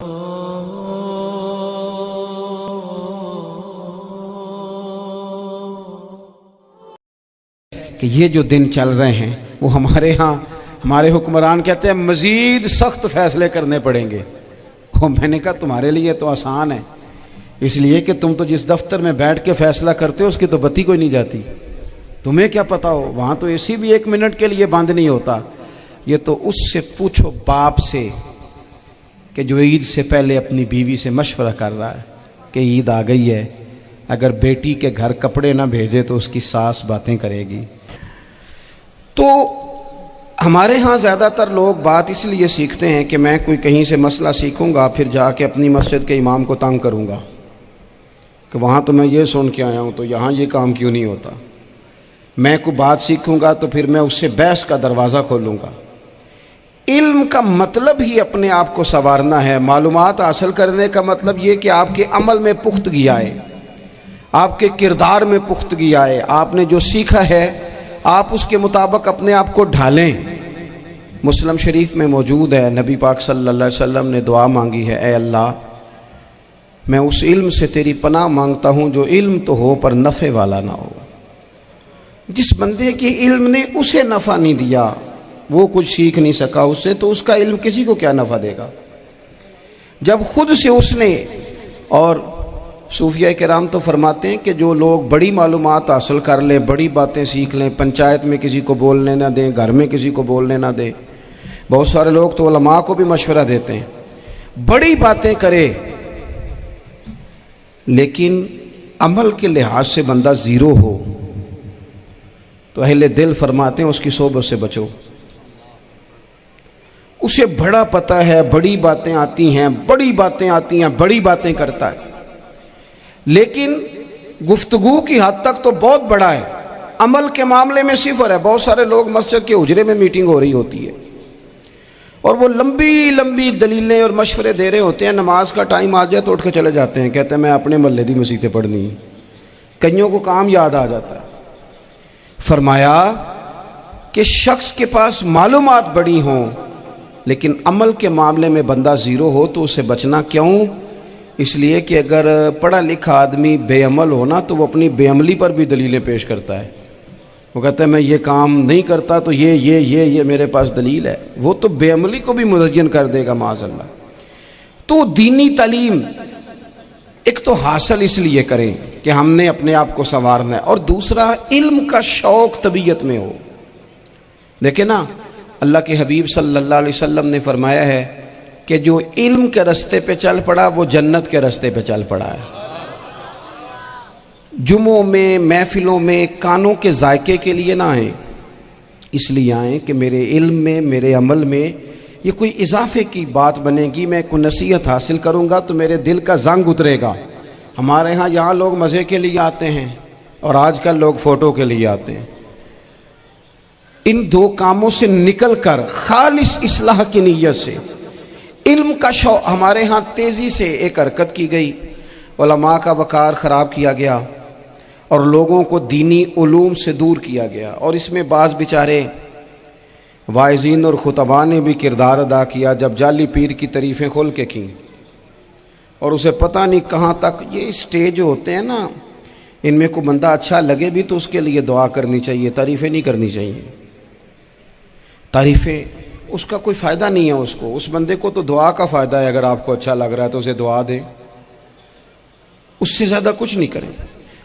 کہ یہ جو دن چل رہے ہیں وہ ہمارے ہاں ہمارے حکمران کہتے ہیں مزید سخت فیصلے کرنے پڑیں گے۔ اور میں نے کہا تمہارے لیے تو آسان ہے، اس لیے کہ تم تو جس دفتر میں بیٹھ کے فیصلہ کرتے ہو اس کی تو بتی کوئی نہیں جاتی، تمہیں کیا پتا ہو، وہاں تو اے سی بھی 1 منٹ کے لیے بند نہیں ہوتا۔ یہ تو اس سے پوچھو باپ سے کہ جو عید سے پہلے اپنی بیوی سے مشورہ کر رہا ہے کہ عید آ گئی ہے، اگر بیٹی کے گھر کپڑے نہ بھیجے تو اس کی ساس باتیں کرے گی۔ تو ہمارے ہاں زیادہ تر لوگ بات اس لیے سیکھتے ہیں کہ میں کوئی کہیں سے مسئلہ سیکھوں گا پھر جا کے اپنی مسجد کے امام کو تنگ کروں گا کہ وہاں تو میں یہ سن کے آیا ہوں تو یہاں یہ کام کیوں نہیں ہوتا۔ میں کوئی بات سیکھوں گا تو پھر میں اس سے بحث کا دروازہ کھولوں گا۔ علم کا مطلب ہی اپنے آپ کو سنوارنا ہے، معلومات حاصل کرنے کا مطلب یہ کہ آپ کے عمل میں پختگی آئے، آپ کے کردار میں پختگی آئے، آپ نے جو سیکھا ہے آپ اس کے مطابق اپنے آپ کو ڈھالیں۔ مسلم شریف میں موجود ہے، نبی پاک صلی اللہ علیہ وسلم نے دعا مانگی ہے، اے اللہ میں اس علم سے تیری پناہ مانگتا ہوں جو علم تو ہو پر نفع والا نہ ہو۔ جس بندے کے علم نے اسے نفع نہیں دیا، وہ کچھ سیکھ نہیں سکا اس سے، تو اس کا علم کسی کو کیا نفع دے گا۔ جب خود سے اس نے، اور صوفیہ کرام تو فرماتے ہیں کہ جو لوگ بڑی معلومات حاصل کر لیں، بڑی باتیں سیکھ لیں، پنچایت میں کسی کو بولنے نہ دیں، گھر میں کسی کو بولنے نہ دیں، بہت سارے لوگ تو علماء کو بھی مشورہ دیتے ہیں، بڑی باتیں کرے لیکن عمل کے لحاظ سے بندہ زیرو ہو تو اہل دل فرماتے ہیں اس کی صحبت سے بچو۔ اسے بڑا پتہ ہے، بڑی باتیں آتی ہیں، بڑی باتیں آتی ہیں، بڑی باتیں کرتا ہے، لیکن گفتگو کی حد تک تو بہت بڑا ہے، عمل کے معاملے میں صفر ہے۔ بہت سارے لوگ مسجد کے حجرے میں میٹنگ ہو رہی ہوتی ہے اور وہ لمبی لمبی دلیلیں اور مشورے دے رہے ہوتے ہیں، نماز کا ٹائم آ جائے تو اٹھ کے چلے جاتے ہیں، کہتے ہیں میں اپنے محلے دی مسیتیں پڑھنی۔ کئیوں کو کام یاد آ جاتا ہے۔ فرمایا کہ شخص کے پاس معلومات بڑی ہوں لیکن عمل کے معاملے میں بندہ زیرو ہو تو اسے بچنا کیوں؟ اس لیے کہ اگر پڑھا لکھا آدمی بے عمل ہونا تو وہ اپنی بے عملی پر بھی دلیلیں پیش کرتا ہے۔ وہ کہتا ہے میں یہ کام نہیں کرتا تو یہ میرے پاس دلیل ہے، وہ تو بے عملی کو بھی مزین کر دے گا معاذ اللہ۔ تو دینی تعلیم ایک تو حاصل اس لیے کریں کہ ہم نے اپنے آپ کو سنوارنا ہے، اور دوسرا علم کا شوق طبیعت میں ہو۔ دیکھیں نا، اللہ کے حبیب صلی اللہ علیہ وسلم نے فرمایا ہے کہ جو علم کے رستے پہ چل پڑا وہ جنت کے رستے پہ چل پڑا ہے۔ جمعوں میں، محفلوں میں کانوں کے ذائقے کے لیے نہ آئیں، اس لیے آئیں کہ میرے علم میں، میرے عمل میں یہ کوئی اضافے کی بات بنے گی، میں کوئی نصیحت حاصل کروں گا تو میرے دل کا زنگ اترے گا۔ ہمارے ہاں یہاں لوگ مزے کے لیے آتے ہیں اور آج کل لوگ فوٹو کے لیے آتے ہیں۔ ان دو کاموں سے نکل کر خالص اصلاح کی نیت سے علم کا شوق، ہمارے ہاں تیزی سے ایک حرکت کی گئی، علماء کا وقار خراب کیا گیا اور لوگوں کو دینی علوم سے دور کیا گیا، اور اس میں بعض بیچارے واعظین اور خطباء نے بھی کردار ادا کیا جب جعلی پیر کی تعریفیں کھول کے کیں، اور اسے پتہ نہیں کہاں تک۔ یہ اسٹیج ہوتے ہیں نا، ان میں کوئی بندہ اچھا لگے بھی تو اس کے لیے دعا کرنی چاہیے، تعریفیں نہیں کرنی چاہیے۔ تعریفیں اس کا کوئی فائدہ نہیں ہے، اس بندے کو تو دعا کا فائدہ ہے، اگر آپ کو اچھا لگ رہا ہے تو اسے دعا دیں، اس سے زیادہ کچھ نہیں کریں۔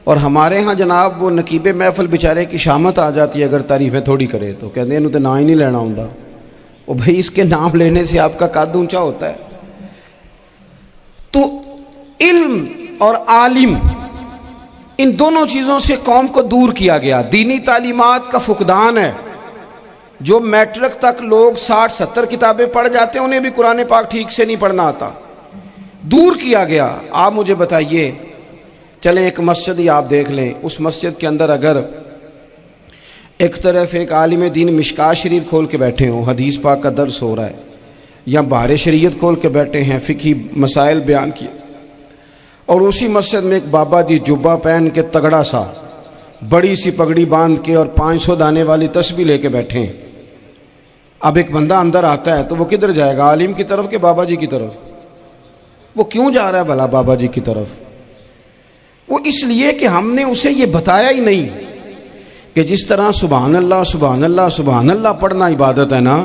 اور ہمارے ہاں جناب وہ نقیب محفل بیچارے کی شامت آ جاتی ہے اگر تعریفیں تھوڑی کرے تو کہتے ہیں انہوں تو نام ہی نہیں لینا ہوں، وہ بھائی اس کے نام لینے سے آپ کا قد اونچا ہوتا ہے۔ تو علم اور عالم، ان دونوں چیزوں سے قوم کو دور کیا گیا۔ دینی تعلیمات کا فقدان ہے، جو میٹرک تک لوگ 60-70 کتابیں پڑھ جاتے ہیں انہیں بھی قرآن پاک ٹھیک سے نہیں پڑھنا آتا، دور کیا گیا۔ آپ مجھے بتائیے، چلیں ایک مسجد ہی آپ دیکھ لیں، اس مسجد کے اندر اگر ایک طرف ایک عالم دین مشکاہ شریف کھول کے بیٹھے ہوں، حدیث پاک کا درس ہو رہا ہے، یا بہار شریعت کھول کے بیٹھے ہیں، فقہی مسائل بیان کیے، اور اسی مسجد میں ایک بابا جی جبہ پہن کے تگڑا سا بڑی سی پگڑی باندھ کے اور 500 دانے والی تسبیح لے کے بیٹھے ہیں، اب ایک بندہ اندر آتا ہے تو وہ کدھر جائے گا، عالم کی طرف کہ بابا جی کی طرف؟ وہ کیوں جا رہا ہے بھلا بابا جی کی طرف؟ وہ اس لیے کہ ہم نے اسے یہ بتایا ہی نہیں کہ جس طرح سبحان اللہ سبحان اللہ سبحان اللہ پڑھنا عبادت ہے نا،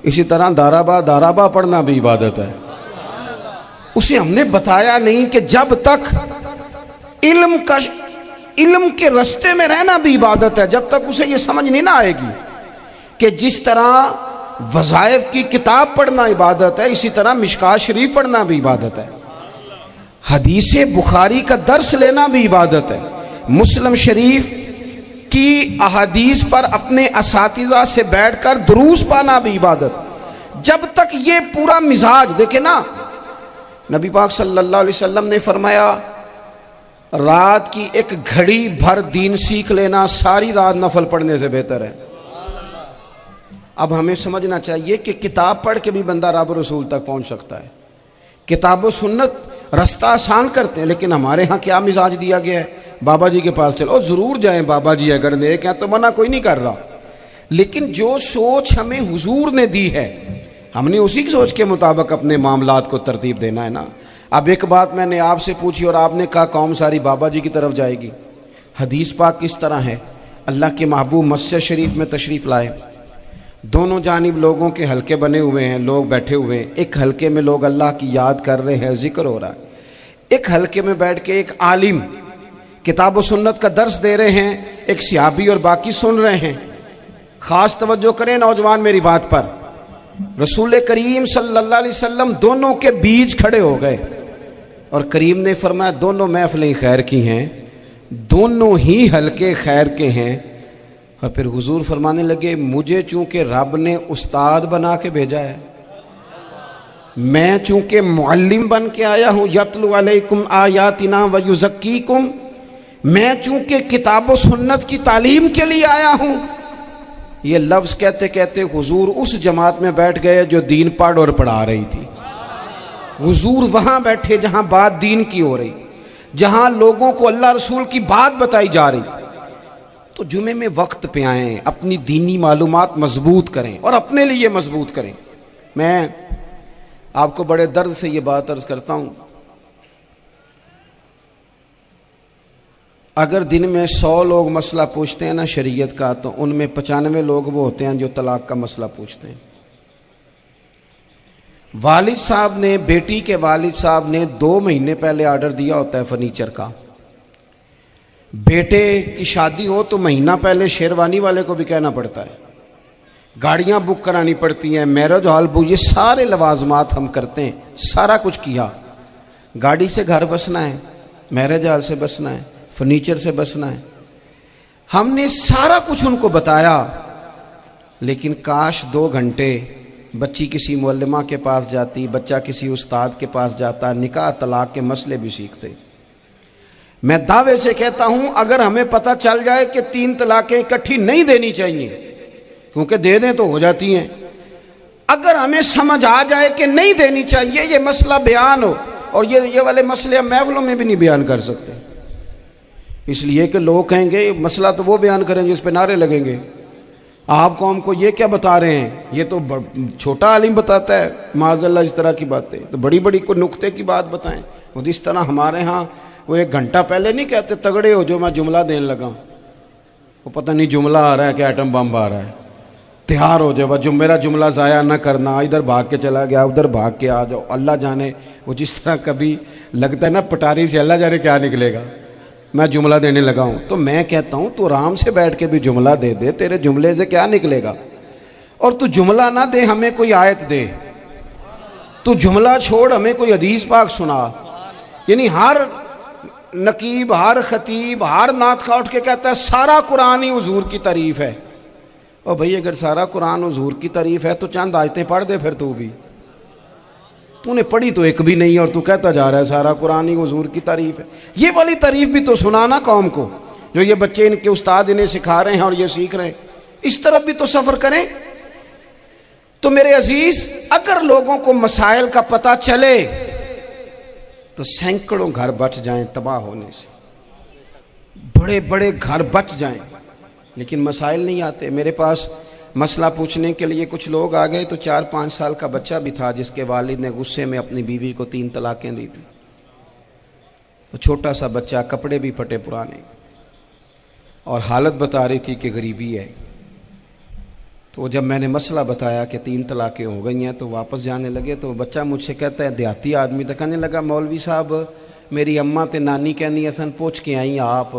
اسی طرح دارابا پڑھنا بھی عبادت ہے۔ اسے ہم نے بتایا نہیں کہ جب تک علم کے رستے میں رہنا بھی عبادت ہے، جب تک اسے یہ سمجھ نہیں نہ آئے گی کہ جس طرح وظائف کی کتاب پڑھنا عبادت ہے، اسی طرح مشکوٰۃ شریف پڑھنا بھی عبادت ہے، حدیث بخاری کا درس لینا بھی عبادت ہے، مسلم شریف کی احادیث پر اپنے اساتذہ سے بیٹھ کر دروس پانا بھی عبادت۔ جب تک یہ پورا مزاج دیکھیں نا، نبی پاک صلی اللہ علیہ وسلم نے فرمایا رات کی ایک گھڑی بھر دین سیکھ لینا ساری رات نفل پڑھنے سے بہتر ہے۔ اب ہمیں سمجھنا چاہیے کہ کتاب پڑھ کے بھی بندہ رب رسول تک پہنچ سکتا ہے، کتاب و سنت رستہ آسان کرتے ہیں، لیکن ہمارے ہاں کیا مزاج دیا گیا ہے؟ بابا جی کے پاس چلو، ضرور جائیں بابا جی اگر نیک ہیں تو منع کوئی نہیں کر رہا، لیکن جو سوچ ہمیں حضور نے دی ہے ہم نے اسی سوچ کے مطابق اپنے معاملات کو ترتیب دینا ہے نا۔ اب ایک بات میں نے آپ سے پوچھی اور آپ نے کہا قوم ساری بابا جی کی طرف جائے گی۔ حدیث پاک کس طرح ہے؟ اللہ کے محبوب مسجد شریف میں تشریف لائے، دونوں جانب لوگوں کے حلقے بنے ہوئے ہیں، لوگ بیٹھے ہوئے ہیں، ایک حلقے میں لوگ اللہ کی یاد کر رہے ہیں، ذکر ہو رہا ہے، ایک حلقے میں بیٹھ کے ایک عالم کتاب و سنت کا درس دے رہے ہیں، ایک صحابی اور باقی سن رہے ہیں۔ خاص توجہ کریں نوجوان میری بات پر، رسول کریم صلی اللہ علیہ وسلم دونوں کے بیچ کھڑے ہو گئے اور کریم نے فرمایا دونوں محفلیں خیر کی ہیں، دونوں ہی حلقے خیر کے ہیں۔ اور پھر حضور فرمانے لگے مجھے چونکہ رب نے استاد بنا کے بھیجا ہے، میں چونکہ معلم بن کے آیا ہوں، یتلو علیکم آیاتنا ویزکیکم، میں چونکہ کتاب و سنت کی تعلیم کے لیے آیا ہوں۔ یہ لفظ کہتے کہتے حضور اس جماعت میں بیٹھ گئے جو دین پڑھ اور پڑھا رہی تھی۔ حضور وہاں بیٹھے جہاں بات دین کی ہو رہی، جہاں لوگوں کو اللہ رسول کی بات بتائی جا رہی۔ تو جمعے میں وقت پہ آئیں، اپنی دینی معلومات مضبوط کریں اور اپنے لیے مضبوط کریں۔ میں آپ کو بڑے درد سے یہ بات عرض کرتا ہوں، اگر دن میں 100 لوگ مسئلہ پوچھتے ہیں نا شریعت کا، تو ان میں 95 لوگ وہ ہوتے ہیں جو طلاق کا مسئلہ پوچھتے ہیں۔ والد صاحب نے، بیٹی کے والد صاحب نے 2 مہینے پہلے آرڈر دیا ہوتا ہے فرنیچر کا، بیٹے کی شادی ہو تو مہینہ پہلے شیروانی والے کو بھی کہنا پڑتا ہے، گاڑیاں بک کرانی پڑتی ہیں، میرج ہال بک، یہ سارے لوازمات ہم کرتے ہیں، سارا کچھ کیا۔ گاڑی سے گھر بسنا ہے، میرج ہال سے بسنا ہے، فرنیچر سے بسنا ہے، ہم نے سارا کچھ ان کو بتایا، لیکن کاش 2 گھنٹے بچی کسی معلمہ کے پاس جاتی، بچہ کسی استاد کے پاس جاتا، نکاح طلاق کے مسئلے بھی سیکھتے۔ میں دعوے سے کہتا ہوں اگر ہمیں پتہ چل جائے کہ 3 طلاقیں اکٹھی نہیں دینی چاہیے، کیونکہ دے دیں تو ہو جاتی ہیں، اگر ہمیں سمجھ آ جائے کہ نہیں دینی چاہیے، یہ مسئلہ بیان ہو، اور یہ والے مسئلے ہم محفلوں میں بھی نہیں بیان کر سکتے، اس لیے کہ لوگ کہیں گے مسئلہ تو وہ بیان کریں گے، اس پہ نعرے لگیں گے، آپ قوم کو یہ کیا بتا رہے ہیں، یہ تو چھوٹا عالم بتاتا ہے معاذ اللہ اس طرح کی باتیں، تو بڑی بڑی کوئی نقطے کی بات بتائیں۔ وہ جس طرح ہمارے ہاں وہ 1 گھنٹہ پہلے نہیں کہتے تگڑے ہو جو میں جملہ دینے لگا، وہ پتہ نہیں جملہ آ رہا ہے کہ ایٹم بم آ رہا ہے، تیار ہو جاؤ، جو میرا جملہ ضائع نہ کرنا، ادھر بھاگ کے چلا گیا ادھر بھاگ کے آ جاؤ، اللہ جانے وہ جس طرح کبھی لگتا ہے نا پٹاری سے، اللہ جانے کیا نکلے گا، میں جملہ دینے لگا ہوں۔ تو میں کہتا ہوں تو آرام سے بیٹھ کے بھی جملہ دے دے، تیرے جملے سے کیا نکلے گا، اور تو جملہ نہ دے ہمیں کوئی آیت دے، تو جملہ چھوڑ ہمیں کوئی حدیث پاک سنا۔ یعنی ہر نقیب، ہر خطیب، ہر نعت خواہ اٹھ کے کہتا ہے سارا قرآن ہی حضور کی تعریف ہے۔ اور بھئی اگر سارا قرآن حضور کی تعریف ہے تو چند آیتیں پڑھ دے، پھر تو بھی تو نے پڑھی تو ایک بھی نہیں، اور تو کہتا جا رہا ہے سارا قرآن ہی حضور کی تعریف ہے۔ یہ والی تعریف بھی تو سنانا قوم کو، جو یہ بچے ان کے استاد انہیں سکھا رہے ہیں اور یہ سیکھ رہے ہیں، اس طرف بھی تو سفر کریں۔ تو میرے عزیز، اگر لوگوں کو مسائل کا پتہ چلے تو سینکڑوں گھر بچ جائیں تباہ ہونے سے، بڑے بڑے گھر بچ جائیں، لیکن مسائل نہیں آتے۔ میرے پاس مسئلہ پوچھنے کے لیے کچھ لوگ آ گئے تو 4-5 سال کا بچہ بھی تھا جس کے والد نے غصے میں اپنی بیوی کو 3 طلاقیں دی تھی. تو چھوٹا سا بچہ، کپڑے بھی پھٹے پرانے، اور حالت بتا رہی تھی کہ غریبی ہے. تو جب میں نے مسئلہ بتایا کہ 3 طلاقیں ہو گئی ہیں تو واپس جانے لگے، تو بچہ مجھ سے کہتا ہے، دیہاتی آدمی تو کہنے لگا، مولوی صاحب میری اماں تے نانی کہنی اسن پوچھ کے آئی آپ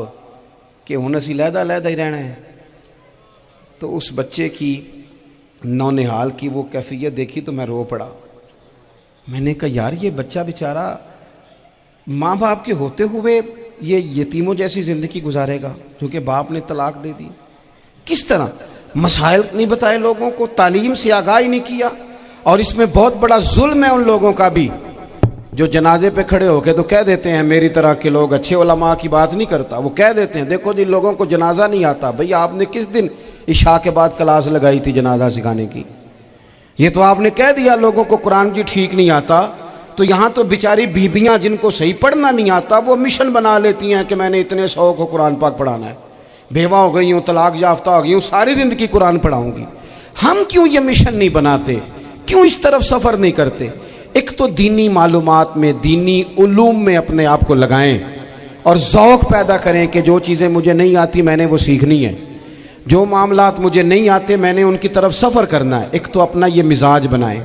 کہ ہن اسی لہدا لہدا ہی رہنا ہے. تو اس بچے کی نونہال کی وہ کیفیت دیکھی تو میں رو پڑا. میں نے کہا یار یہ بچہ بیچارہ ماں باپ کے ہوتے ہوئے یہ یتیموں جیسی زندگی گزارے گا کیونکہ باپ نے طلاق دے دی. کس طرح مسائل نہیں بتائے لوگوں کو، تعلیم سے آگاہی نہیں کیا. اور اس میں بہت بڑا ظلم ہے ان لوگوں کا بھی جو جنازے پہ کھڑے ہو کے تو کہہ دیتے ہیں، میری طرح کے لوگ اچھے علماء کی بات نہیں کرتا، وہ کہہ دیتے ہیں دیکھو جن لوگوں کو جنازہ نہیں آتا. بھئی آپ نے کس دن عشاء کے بعد کلاس لگائی تھی جنازہ سکھانے کی؟ یہ تو آپ نے کہہ دیا لوگوں کو قرآن جی ٹھیک نہیں آتا. تو یہاں تو بیچاری بیبیاں جن کو صحیح پڑھنا نہیں آتا وہ مشن بنا لیتی ہیں کہ میں نے اتنے 100 کو قرآن پاک پڑھانا ہے، بیوہ ہو گئی ہوں، طلاق یافتہ ہو گئی ہوں، ساری زندگی قرآن پڑھاؤں گی. ہم کیوں یہ مشن نہیں بناتے؟ کیوں اس طرف سفر نہیں کرتے؟ ایک تو دینی معلومات میں، دینی علوم میں اپنے آپ کو لگائیں اور ذوق پیدا کریں کہ جو چیزیں مجھے نہیں آتی میں نے وہ سیکھنی ہے، جو معاملات مجھے نہیں آتے میں نے ان کی طرف سفر کرنا ہے. ایک تو اپنا یہ مزاج بنائیں.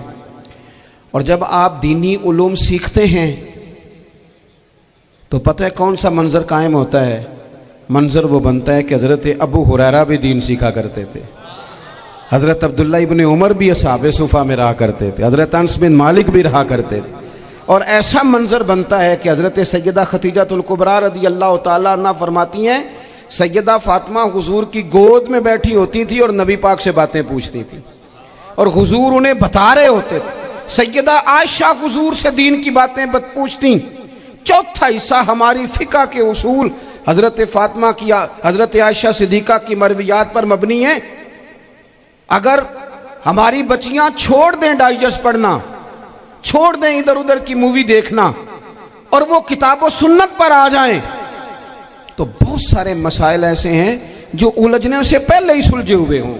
اور جب آپ دینی علوم سیکھتے ہیں تو پتہ ہے کون سا منظر قائم ہوتا ہے؟ منظر وہ بنتا ہے کہ حضرت ابو ہریرہ بھی دین سیکھا کرتے تھے، حضرت عبداللہ ابن عمر بھی اصحاب صفہ میں رہا کرتے تھے، حضرت انس بن مالک بھی رہا کرتے تھے. اور ایسا منظر بنتا ہے کہ حضرت سیدہ خدیجہ الکبریٰ رضی اللہ تعالیٰ عنہ فرماتی ہیں سیدہ فاطمہ حضور کی گود میں بیٹھی ہوتی تھی اور نبی پاک سے باتیں پوچھتی تھی اور حضور انہیں بتا رہے ہوتے تھے. سیدہ عائشہ حضور سے دین کی باتیں پوچھتی. چوتھا حصہ ہماری فقہ کے اصول حضرت فاطمہ کی، حضرت عائشہ صدیقہ کی مرویات پر مبنی ہیں. اگر ہماری بچیاں چھوڑ دیں ڈائجسٹ پڑھنا، چھوڑ دیں ادھر ادھر کی مووی دیکھنا اور وہ کتاب و سنت پر آ جائیں تو بہت سارے مسائل ایسے ہیں جو الجھنے سے پہلے ہی سلجھے ہوئے ہوں.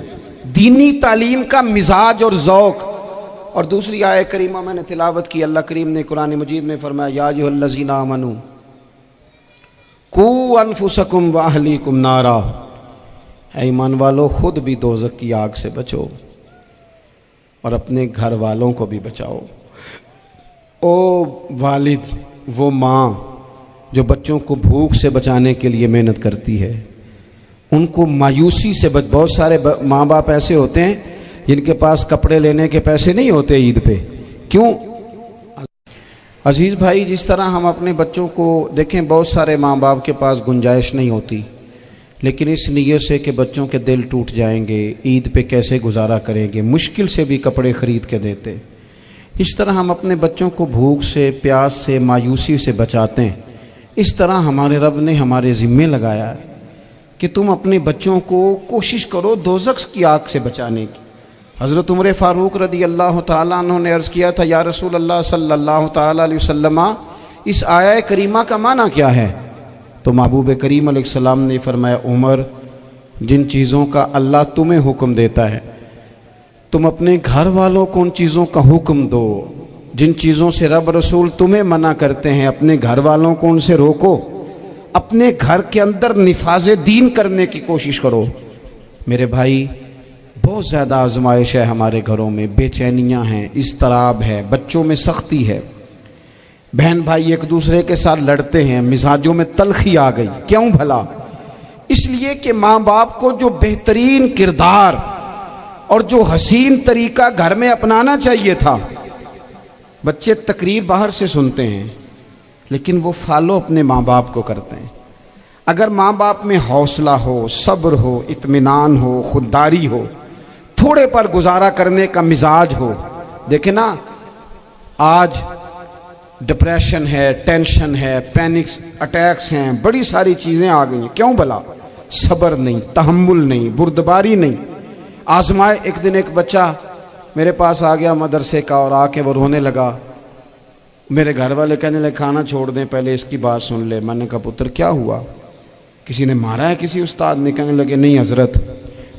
دینی تعلیم کا مزاج اور ذوق. اور دوسری آیہ کریمہ میں نے تلاوت کی، اللہ کریم نے قرآن مجید میں فرمایا یا ایھا الذین آمنوا قوا انفسکم واہلیکم نارا، اے ایمان والو خود بھی دوزخ کی آگ سے بچو اور اپنے گھر والوں کو بھی بچاؤ. او والد، وہ ماں جو بچوں کو بھوک سے بچانے کے لیے محنت کرتی ہے، ان کو مایوسی سے بہت سارے ماں باپ ایسے ہوتے ہیں جن کے پاس کپڑے لینے کے پیسے نہیں ہوتے عید پہ. کیوں؟ عزیز بھائی، جس طرح ہم اپنے بچوں کو دیکھیں، بہت سارے ماں باپ کے پاس گنجائش نہیں ہوتی، لیکن اس نیت سے کہ بچوں کے دل ٹوٹ جائیں گے، عید پہ کیسے گزارا کریں گے، مشکل سے بھی کپڑے خرید کے دیتے. اس طرح ہم اپنے بچوں کو بھوک سے، پیاس سے، مایوسی سے بچاتے ہیں. اس طرح ہمارے رب نے ہمارے ذمے لگایا ہے کہ تم اپنے بچوں کو کوشش کرو دوزخ کی آگ سے بچانے کی. حضرت عمر فاروق رضی اللہ تعالیٰ عنہ نے عرض کیا تھا یا رسول اللہ صلی اللہ تعالیٰ علیہ وسلم، اس آیہ کریمہ کا معنی کیا ہے؟ تو محبوب کریم علیہ السلام نے فرمایا عمر، جن چیزوں کا اللہ تمہیں حکم دیتا ہے تم اپنے گھر والوں کو ان چیزوں کا حکم دو، جن چیزوں سے رب رسول تمہیں منع کرتے ہیں اپنے گھر والوں کو ان سے روکو، اپنے گھر کے اندر نفاذ دین کرنے کی کوشش کرو. میرے بھائی، بہت زیادہ آزمائش ہے ہمارے گھروں میں، بے چینیاں ہیں، اضطراب ہے، بچوں میں سختی ہے، بہن بھائی ایک دوسرے کے ساتھ لڑتے ہیں، مزاجوں میں تلخی آ گئی. کیوں بھلا؟ اس لیے کہ ماں باپ کو جو بہترین کردار اور جو حسین طریقہ گھر میں اپنانا چاہیے تھا، بچے تقریر باہر سے سنتے ہیں لیکن وہ فالو اپنے ماں باپ کو کرتے ہیں. اگر ماں باپ میں حوصلہ ہو، صبر ہو، اطمینان ہو، خودداری ہو، تھوڑے پر گزارا کرنے کا مزاج ہو. دیکھیں نا، آج ڈپریشن ہے، ٹینشن ہے، پینکس اٹیکس ہیں، بڑی ساری چیزیں آ گئی ہیں. کیوں بھلا؟ صبر نہیں، تحمل نہیں، بردباری نہیں. آزمائے. ایک دن ایک بچہ میرے پاس آ گیا مدرسے کا اور آ کے وہ رونے لگا. میرے گھر والے کہنے لگے کھانا چھوڑ دیں، پہلے اس کی بات سن لے. میں نے کہا پتر کیا ہوا؟ کسی نے مارا ہے؟ کسی استاد نے؟ کہنے لگے نہیں حضرت،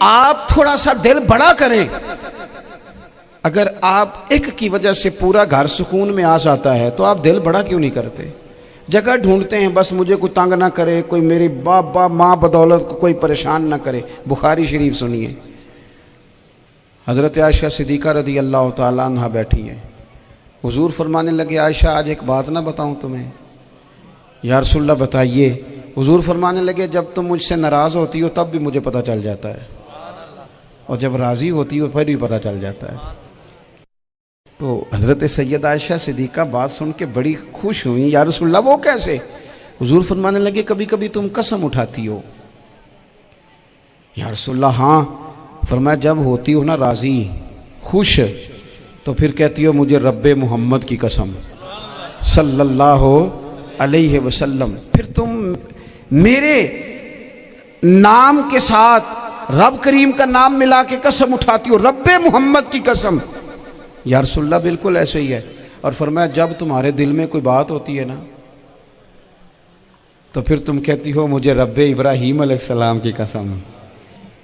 آپ تھوڑا سا دل بڑا کریں. اگر آپ ایک کی وجہ سے پورا گھر سکون میں آ جاتا ہے تو آپ دل بڑا کیوں نہیں کرتے؟ جگہ ڈھونڈتے ہیں بس مجھے کوئی تنگ نہ کرے، کوئی میری باپ ماں بدولت کو کوئی پریشان نہ کرے. بخاری شریف سنیے، حضرت عائشہ صدیقہ رضی اللہ تعالیٰ عنہ بیٹھی ہیں. حضور فرمانے لگے عائشہ آج ایک بات نہ بتاؤں تمہیں؟ یا رسول اللہ بتائیے. حضور فرمانے لگے جب تم مجھ سے ناراض ہوتی ہو تب بھی مجھے پتہ چل جاتا ہے، اور جب راضی ہوتی ہو پھر بھی پتہ چل جاتا ہے. تو حضرت سید عائشہ صدیقہ بات سن کے بڑی خوش ہوئی. یا رسول اللہ وہ کیسے؟ حضور فرمانے لگے کبھی کبھی تم قسم اٹھاتی ہو. یا رسول اللہ ہاں. فرمایا جب ہوتی ہو نا راضی، خوش، تو پھر کہتی ہو مجھے رب محمد کی قسم صلی اللہ علیہ وسلم. پھر تم میرے نام کے ساتھ رب کریم کا نام ملا کے قسم اٹھاتی ہو، رب محمد کی قسم. یا رسول اللہ بالکل ایسے ہی ہے. اور فرمایا جب تمہارے دل میں کوئی بات ہوتی ہے نا تو پھر تم کہتی ہو مجھے رب ابراہیم علیہ السلام کی قسم.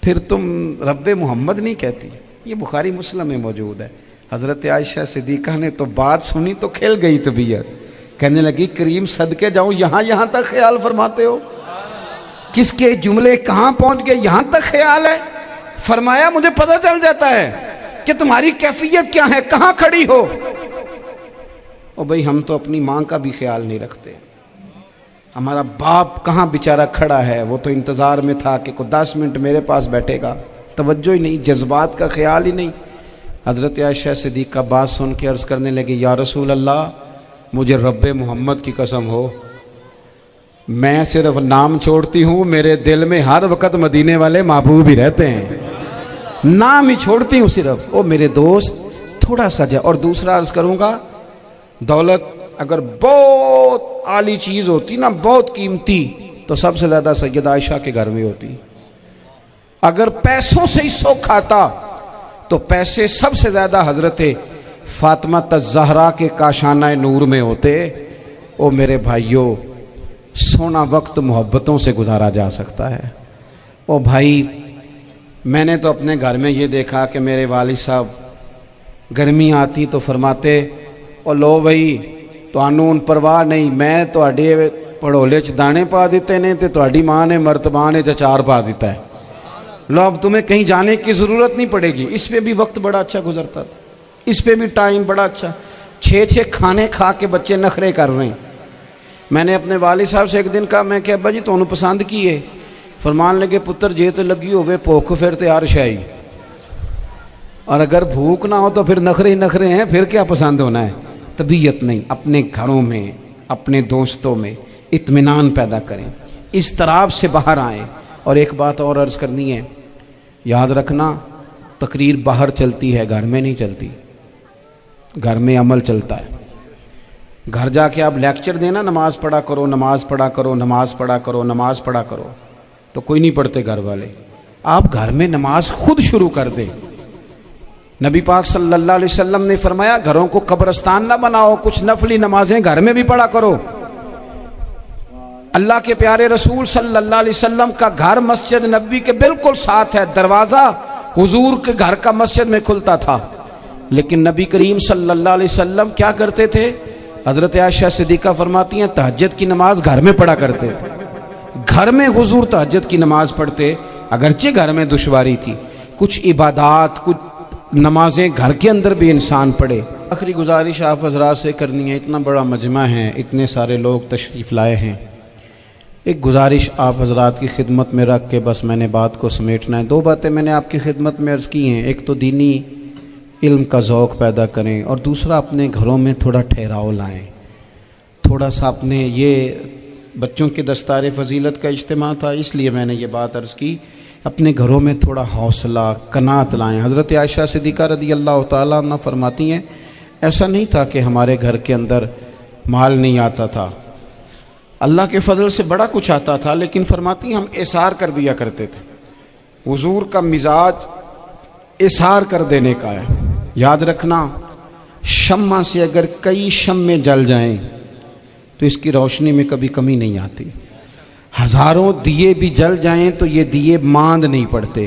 پھر تم رب محمد نہیں کہتی. یہ بخاری مسلم میں موجود ہے. حضرت عائشہ صدیقہ نے تو بات سنی تو کھل گئی طبیعت. کہنے لگی کریم صدقے جاؤں، یہاں تک خیال فرماتے ہو؟ کس کے جملے کہاں پہنچ گئے، یہاں تک خیال ہے؟ فرمایا مجھے پتہ چل جاتا ہے کہ تمہاری کیفیت کیا ہے، کہاں کھڑی ہو. او بھئی ہم تو اپنی ماں کا بھی خیال نہیں رکھتے. ہمارا باپ کہاں بیچارہ کھڑا ہے، وہ تو انتظار میں تھا کہ کوئی 10 منٹ میرے پاس بیٹھے گا. توجہ ہی نہیں، جذبات کا خیال ہی نہیں. حضرت عائشہ صدیقہ بات سن کے عرض کرنے لگی یا رسول اللہ مجھے رب محمد کی قسم ہو، میں صرف نام چھوڑتی ہوں، میرے دل میں ہر وقت مدینے والے محبوب ہی رہتے ہیں. نام ہی چھوڑتی ہوں صرف. او میرے دوست تھوڑا سا جا. اور دوسرا عرض کروں گا، دولت اگر بہت عالی چیز ہوتی نا، بہت قیمتی، تو سب سے زیادہ سیدہ عائشہ کے گھر میں ہوتی. اگر پیسوں سے ہی سوکھ آتا تو پیسے سب سے زیادہ حضرت فاطمہ الزہرا کے کاشانہ نور میں ہوتے. او میرے بھائیوں، سونا وقت محبتوں سے گزارا جا سکتا ہے. او بھائی، میں نے تو اپنے گھر میں یہ دیکھا کہ میرے والد صاحب گرمی آتی تو فرماتے او لو بھائی تانوں پرواہ نہیں، میں تواڈے پڑھولے چ دانے پا دیتے نے تے تواڈی ماں نے مرتبان تے اچار پا دیتا ہے. لو اب تمہیں کہیں جانے کی ضرورت نہیں پڑے گی. اس پہ بھی وقت بڑا اچھا گزرتا تھا، اس پہ بھی ٹائم بڑا اچھا. 6 کھانے کھا کے بچے نخرے کر رہے ہیں. میں نے اپنے والد صاحب سے ایک دن کہا، میں کہ ابا جی تانوں پسند کی ہے؟ فرمان لگے پتر جے تے لگی ہوئے بھوک پھر تے ہر شے، اور اگر بھوک نہ ہو تو پھر نخرے ہی نخرے ہیں، پھر کیا پسند ہونا ہے؟ طبیعت نہیں. اپنے گھروں میں، اپنے دوستوں میں اطمینان پیدا کریں، اضطراب سے باہر آئیں. اور ایک بات اور عرض کرنی ہے، یاد رکھنا تقریر باہر چلتی ہے، گھر میں نہیں چلتی. گھر میں عمل چلتا ہے. گھر جا کے آپ لیکچر دینا نماز پڑھا کرو، نماز پڑھا کرو، نماز پڑھا کرو، نماز پڑھا کرو، تو کوئی نہیں پڑھتے گھر والے. آپ گھر میں نماز خود شروع کر دیں. نبی پاک صلی اللہ علیہ وسلم نے فرمایا گھروں کو قبرستان نہ بناؤ، کچھ نفلی نمازیں گھر میں بھی پڑھا کرو. اللہ کے پیارے رسول صلی اللہ علیہ وسلم کا گھر مسجد نبوی کے بالکل ساتھ ہے. دروازہ حضور کے گھر کا مسجد میں کھلتا تھا. لیکن نبی کریم صلی اللہ علیہ وسلم کیا کرتے تھے؟ حضرت عائشہ صدیقہ فرماتی ہیں تہجد کی نماز گھر میں پڑھا کرتے تھے. گھر میں حضور تہجد کی نماز پڑھتے، اگرچہ گھر میں دشواری تھی. کچھ عبادات، کچھ نمازیں گھر کے اندر بھی انسان پڑھے. آخری گزارش آپ حضرات سے کرنی ہے، اتنا بڑا مجمع ہے، اتنے سارے لوگ تشریف لائے ہیں. ایک گزارش آپ حضرات کی خدمت میں رکھ کے بس میں نے بات کو سمیٹنا ہے. 2 باتیں میں نے آپ کی خدمت میں عرض کی ہیں. ایک تو دینی علم کا ذوق پیدا کریں، اور دوسرا اپنے گھروں میں تھوڑا ٹھہراؤ لائیں. تھوڑا سا اپنے، یہ بچوں کے دستار فضیلت کا اجتماع تھا اس لیے میں نے یہ بات عرض کی، اپنے گھروں میں تھوڑا حوصلہ قناعت لائیں. حضرت عائشہ صدیقہ رضی اللہ تعالیٰ عنہ فرماتی ہیں ایسا نہیں تھا کہ ہمارے گھر کے اندر مال نہیں آتا تھا، اللہ کے فضل سے بڑا کچھ آتا تھا، لیکن فرماتی ہیں ہم اثار کر دیا کرتے تھے. حضور کا مزاج اثار کر دینے کا ہے. یاد رکھنا شمع سے اگر کئی شمع جل جائیں تو اس کی روشنی میں کبھی کمی نہیں آتی. 1000 دیے بھی جل جائیں تو یہ دیے ماند نہیں پڑتے.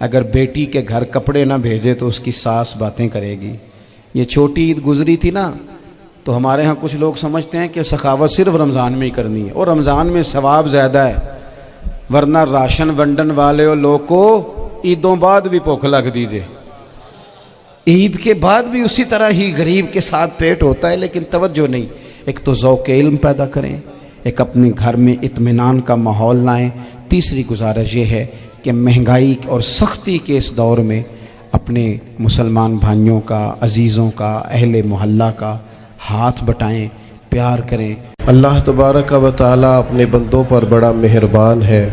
اگر بیٹی کے گھر کپڑے نہ بھیجے تو اس کی ساس باتیں کرے گی۔ یہ چھوٹی عید گزری تھی نا، تو ہمارے ہاں کچھ لوگ سمجھتے ہیں کہ سخاوت صرف رمضان میں ہی کرنی ہے، اور رمضان میں ثواب زیادہ ہے، ورنہ راشن ونڈن والے لوگ کو عیدوں بعد بھی بھوک لگ دیجئے، عید کے بعد بھی اسی طرح ہی غریب کے ساتھ پیٹ ہوتا ہے، لیکن توجہ نہیں۔ ایک تو ذوق علم پیدا کریں، ایک اپنے گھر میں اطمینان کا ماحول لائیں۔ تیسری گزارش یہ ہے کہ مہنگائی اور سختی کے اس دور میں اپنے مسلمان بھائیوں کا، عزیزوں کا، اہل محلہ کا ہاتھ بٹائیں، پیار کریں۔ اللہ تبارک و تعالی اپنے بندوں پر بڑا مہربان ہے،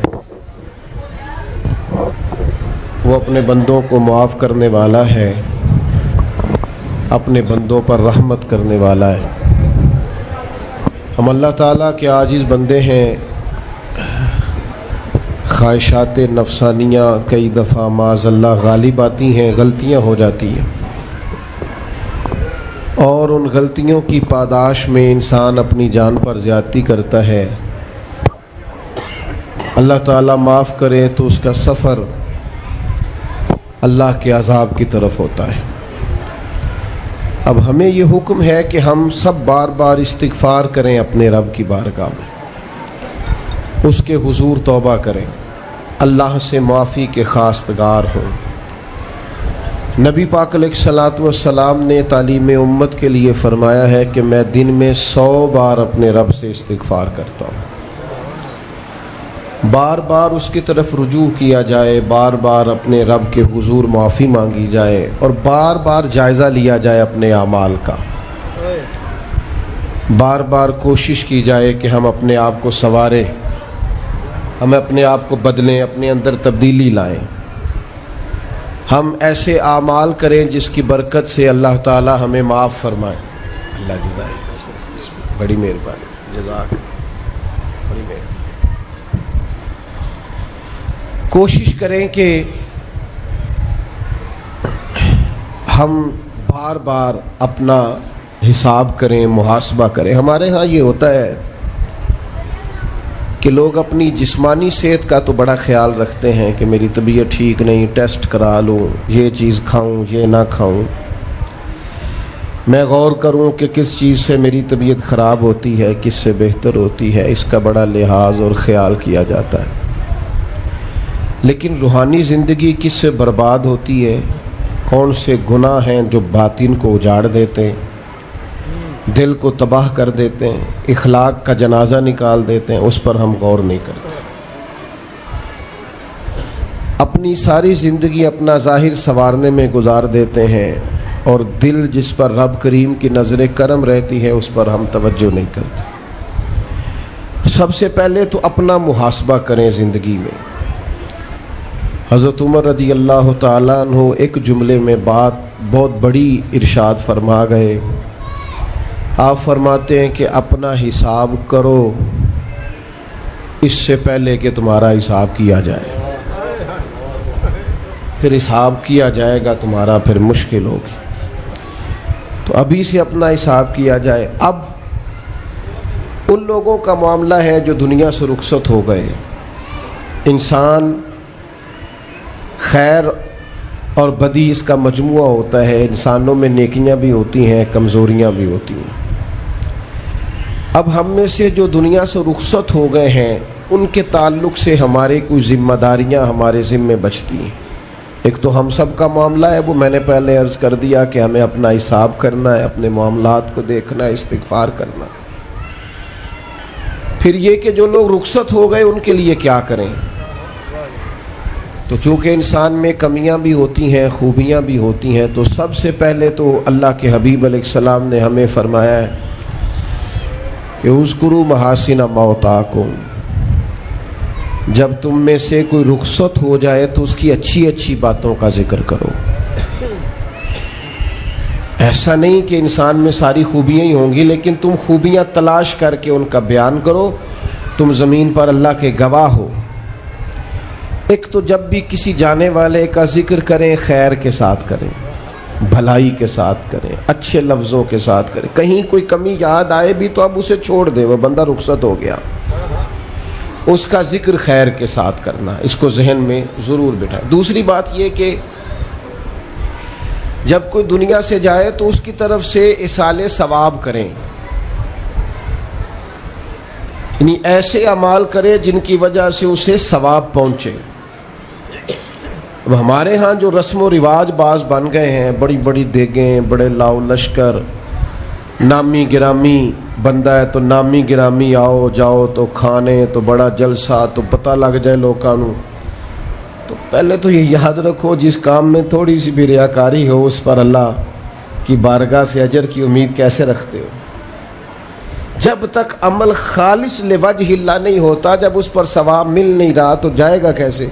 وہ اپنے بندوں کو معاف کرنے والا ہے، اپنے بندوں پر رحمت کرنے والا ہے۔ ہم اللہ تعالیٰ کے عاجز بندے ہیں، خواہشات نفسانیہ کئی دفعہ معاذ اللہ غالب آتی ہیں، غلطیاں ہو جاتی ہیں، اور ان غلطیوں کی پاداش میں انسان اپنی جان پر زیادتی کرتا ہے۔ اللہ تعالیٰ معاف کرے تو اس کا سفر اللہ کے عذاب کی طرف ہوتا ہے۔ اب ہمیں یہ حکم ہے کہ ہم سب بار بار استغفار کریں اپنے رب کی بارگاہ میں، اس کے حضور توبہ کریں، اللہ سے معافی کے خواستگار ہوں۔ نبی پاک علیہ الصلوۃ والسلام نے تعلیم امت کے لیے فرمایا ہے کہ میں دن میں 100 بار اپنے رب سے استغفار کرتا ہوں، بار بار اس کی طرف رجوع کیا جائے، بار بار اپنے رب کے حضور معافی مانگی جائے، اور بار بار جائزہ لیا جائے اپنے اعمال کا، بار بار کوشش کی جائے کہ ہم اپنے آپ کو سنواریں، ہم اپنے آپ کو بدلیں، اپنے اندر تبدیلی لائیں، ہم ایسے اعمال کریں جس کی برکت سے اللہ تعالی ہمیں معاف فرمائے۔ اللہ جزائے، بڑی مہربانی، جزاک بڑی مہربانی۔ کوشش کریں کہ ہم بار بار اپنا حساب کریں، محاسبہ کریں۔ ہمارے ہاں یہ ہوتا ہے کہ لوگ اپنی جسمانی صحت کا تو بڑا خیال رکھتے ہیں کہ میری طبیعت ٹھیک نہیں، ٹیسٹ کرا لوں، یہ چیز کھاؤں، یہ نہ کھاؤں، میں غور کروں کہ کس چیز سے میری طبیعت خراب ہوتی ہے، کس سے بہتر ہوتی ہے، اس کا بڑا لحاظ اور خیال کیا جاتا ہے۔ لیکن روحانی زندگی کس سے برباد ہوتی ہے، کون سے گناہ ہیں جو باطن کو اجاڑ دیتے ہیں، دل کو تباہ کر دیتے ہیں، اخلاق کا جنازہ نکال دیتے ہیں، اس پر ہم غور نہیں کرتے۔ اپنی ساری زندگی اپنا ظاہر سنوارنے میں گزار دیتے ہیں، اور دل جس پر رب کریم کی نظر کرم رہتی ہے اس پر ہم توجہ نہیں کرتے۔ سب سے پہلے تو اپنا محاسبہ کریں زندگی میں۔ حضرت عمر رضی اللہ تعالیٰ عنہ ایک جملے میں بات بہت بڑی ارشاد فرما گئے۔ آپ فرماتے ہیں کہ اپنا حساب کرو اس سے پہلے کہ تمہارا حساب کیا جائے، پھر حساب کیا جائے گا تمہارا پھر مشکل ہوگی، تو ابھی سے اپنا حساب کیا جائے۔ اب ان لوگوں کا معاملہ ہے جو دنیا سے رخصت ہو گئے۔ انسان خیر اور بدی اس کا مجموعہ ہوتا ہے، انسانوں میں نیکیاں بھی ہوتی ہیں، کمزوریاں بھی ہوتی ہیں۔ اب ہم میں سے جو دنیا سے رخصت ہو گئے ہیں ان کے تعلق سے ہمارے کوئی ذمہ داریاں ہمارے ذمے بچتی ہیں۔ ایک تو ہم سب کا معاملہ ہے، وہ میں نے پہلے عرض کر دیا کہ ہمیں اپنا حساب کرنا ہے، اپنے معاملات کو دیکھنا ہے، استغفار کرنا۔ پھر یہ کہ جو لوگ رخصت ہو گئے ان کے لیے کیا کریں۔ تو چونکہ انسان میں کمیاں بھی ہوتی ہیں، خوبیاں بھی ہوتی ہیں، تو سب سے پہلے تو اللہ کے حبیب علیہ السلام نے ہمیں فرمایا ہے کہ اذکروا محاسن موتاکم، جب تم میں سے کوئی رخصت ہو جائے تو اس کی اچھی اچھی باتوں کا ذکر کرو۔ ایسا نہیں کہ انسان میں ساری خوبیاں ہی ہوں گی، لیکن تم خوبیاں تلاش کر کے ان کا بیان کرو، تم زمین پر اللہ کے گواہ ہو۔ ایک تو جب بھی کسی جانے والے کا ذکر کریں خیر کے ساتھ کریں، بھلائی کے ساتھ کریں، اچھے لفظوں کے ساتھ کریں۔ کہیں کوئی کمی یاد آئے بھی تو اب اسے چھوڑ دے، وہ بندہ رخصت ہو گیا۔ اس کا ذکر خیر کے ساتھ کرنا، اس کو ذہن میں ضرور بٹھائیں۔ دوسری بات یہ کہ جب کوئی دنیا سے جائے تو اس کی طرف سے اصال ثواب کریں، یعنی ایسے اعمال کرے جن کی وجہ سے اسے ثواب پہنچے۔ اب ہمارے ہاں جو رسم و رواج بعض بن گئے ہیں، بڑی بڑی دیگیں، بڑے لاؤ لشکر، نامی گرامی بندہ ہے تو نامی گرامی آؤ جاؤ تو کھانے تو بڑا جلسہ تو پتہ لگ جائے لوگوں کو۔ تو پہلے تو یہ یاد رکھو جس کام میں تھوڑی سی بھی ریاکاری ہو اس پر اللہ کی بارگاہ سے اجر کی امید کیسے رکھتے ہو؟ جب تک عمل خالص لوجہ اللہ نہیں ہوتا، جب اس پر ثواب مل نہیں رہا تو جائے گا کیسے؟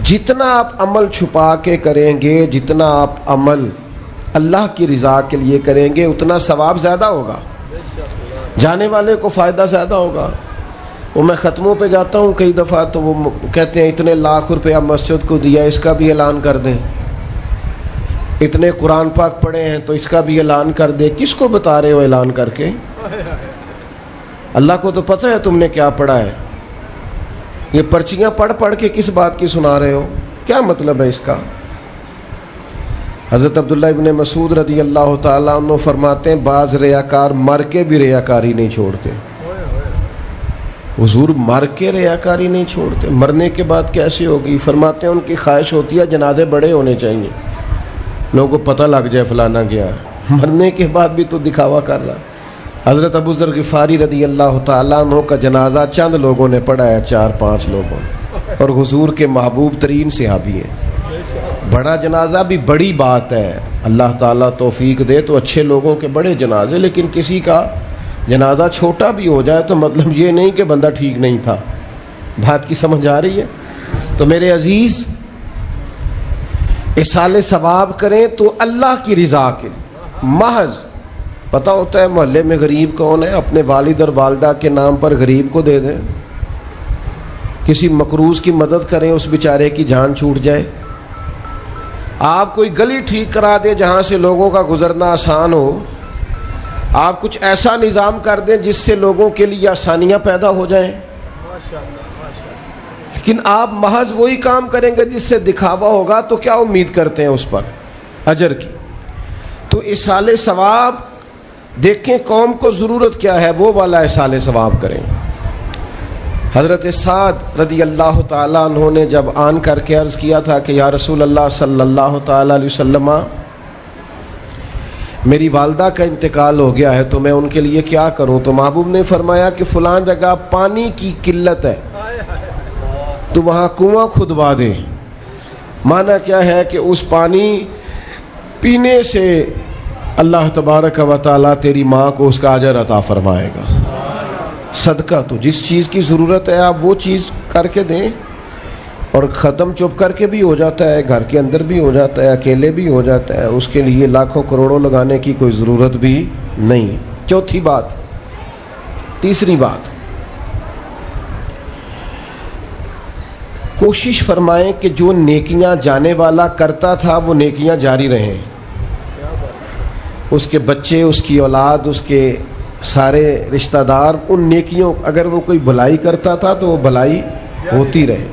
جتنا آپ عمل چھپا کے کریں گے، جتنا آپ عمل اللہ کی رضا کے لیے کریں گے، اتنا ثواب زیادہ ہوگا، جانے والے کو فائدہ زیادہ ہوگا۔ وہ میں ختموں پہ جاتا ہوں کئی دفعہ تو وہ کہتے ہیں اتنے لاکھ روپیہ مسجد کو دیا، اس کا بھی اعلان کر دیں، اتنے قرآن پاک پڑھے ہیں تو اس کا بھی اعلان کر دے۔ کس کو بتا رہے ہو اعلان کر کے؟ اللہ کو تو پتہ ہے تم نے کیا پڑھا ہے، یہ پرچیاں پڑھ پڑھ کے کس بات کی سنا رہے ہو؟ کیا مطلب ہے اس کا؟ حضرت عبداللہ ابن مسعود رضی اللہ تعالیٰ عنہ فرماتے ہیں بعض ریاکار مر کے بھی ریاکاری نہیں چھوڑتے۔ حضور مر کے ریاکاری نہیں چھوڑتے، مرنے کے بعد کیسے ہوگی؟ فرماتے ہیں ان کی خواہش ہوتی ہے جنازے بڑے ہونے چاہیے، لوگوں کو پتہ لگ جائے فلانا گیا، مرنے کے بعد بھی تو دکھاوا کر رہا۔ حضرت ابو ذر غفاری رضی اللہ تعالیٰ عنہ کا جنازہ چند لوگوں نے پڑھا ہے، 4-5 لوگوں، اور حضور کے محبوب ترین صحابی ہیں۔ بڑا جنازہ بھی بڑی بات ہے، اللہ تعالیٰ توفیق دے تو اچھے لوگوں کے بڑے جنازے، لیکن کسی کا جنازہ چھوٹا بھی ہو جائے تو مطلب یہ نہیں کہ بندہ ٹھیک نہیں تھا۔ بات کی سمجھ آ رہی ہے؟ تو میرے عزیز، اصال ثواب کریں تو اللہ کی رضا کے محض پتہ ہوتا ہے محلے میں غریب کون ہے، اپنے والد اور والدہ کے نام پر غریب کو دے دیں، کسی مقروض کی مدد کریں، اس بیچارے کی جان چھوٹ جائے۔ آپ کوئی گلی ٹھیک کرا دیں جہاں سے لوگوں کا گزرنا آسان ہو، آپ کچھ ایسا نظام کر دیں جس سے لوگوں کے لیے آسانیاں پیدا ہو جائیں، لیکن آپ محض وہی کام کریں گے جس سے دکھاوا ہوگا تو کیا امید کرتے ہیں اس پر اجر کی؟ تو اصال ثواب دیکھیں قوم کو ضرورت کیا ہے، وہ والا اصال ثواب کریں۔ حضرت سعد رضی اللہ تعالیٰ عنہ نے جب آن کر کے عرض کیا تھا کہ یا رسول اللہ صلی اللہ تعالیٰ علیہ وسلم، میری والدہ کا انتقال ہو گیا ہے تو میں ان کے لیے کیا کروں؟ تو محبوب نے فرمایا کہ فلاں جگہ پانی کی قلت ہے تو وہاں کنواں کھدوا دے۔ معنی کیا ہے کہ اس پانی پینے سے اللہ تبارک و تعالیٰ تیری ماں کو اس کا اجر عطا فرمائے گا۔ صدقہ تو جس چیز کی ضرورت ہے آپ وہ چیز کر کے دیں، اور ختم چپ کر کے بھی ہو جاتا ہے، گھر کے اندر بھی ہو جاتا ہے، اکیلے بھی ہو جاتا ہے، اس کے لیے لاکھوں کروڑوں لگانے کی کوئی ضرورت بھی نہیں۔ چوتھی بات، تیسری بات، کوشش فرمائیں کہ جو نیکیاں جانے والا کرتا تھا وہ نیکیاں جاری رہیں، اس کے بچے، اس کی اولاد، اس کے سارے رشتہ دار ان نیکیوں، اگر وہ کوئی بھلائی کرتا تھا تو وہ بھلائی ہوتی رہے،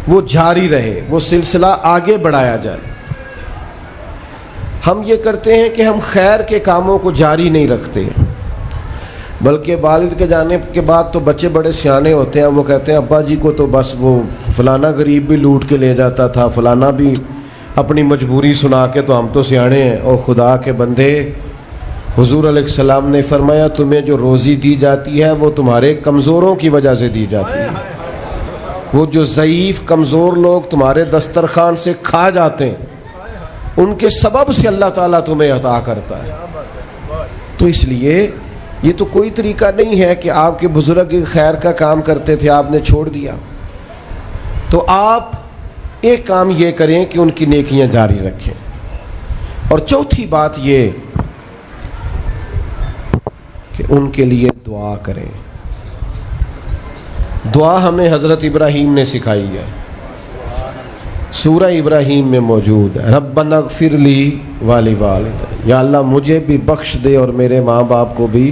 وہ جاری رہے، وہ سلسلہ آگے بڑھایا جائے۔ ہم یہ کرتے ہیں کہ ہم خیر کے کاموں کو جاری نہیں رکھتے، بلکہ والد کے جانے کے بعد تو بچے بڑے سیانے ہوتے ہیں، وہ کہتے ہیں ابا جی کو تو بس وہ فلانا غریب بھی لوٹ کے لے جاتا تھا، فلانا بھی اپنی مجبوری سنا کے، تو ہم تو سیانے ہیں۔ او خدا کے بندے، حضور علیہ السلام نے فرمایا تمہیں جو روزی دی جاتی ہے وہ تمہارے کمزوروں کی وجہ سے دی جاتی ہے، وہ جو ضعیف کمزور لوگ تمہارے دسترخوان سے کھا جاتے ہیں ان کے سبب سے اللہ تعالیٰ تمہیں عطا کرتا ہے۔ تو اس لیے یہ تو کوئی طریقہ نہیں ہے کہ آپ کے بزرگ خیر کا کام کرتے تھے آپ نے چھوڑ دیا، تو آپ ایک کام یہ کریں کہ ان کی نیکیاں جاری رکھیں۔ اور چوتھی بات یہ کہ ان کے لیے دعا کریں۔ دعا ہمیں حضرت ابراہیم نے سکھائی ہے، سورہ ابراہیم میں موجود ہے، ربنا اغفر لی ولی والدی، یا اللہ مجھے بھی بخش دے اور میرے ماں باپ کو بھی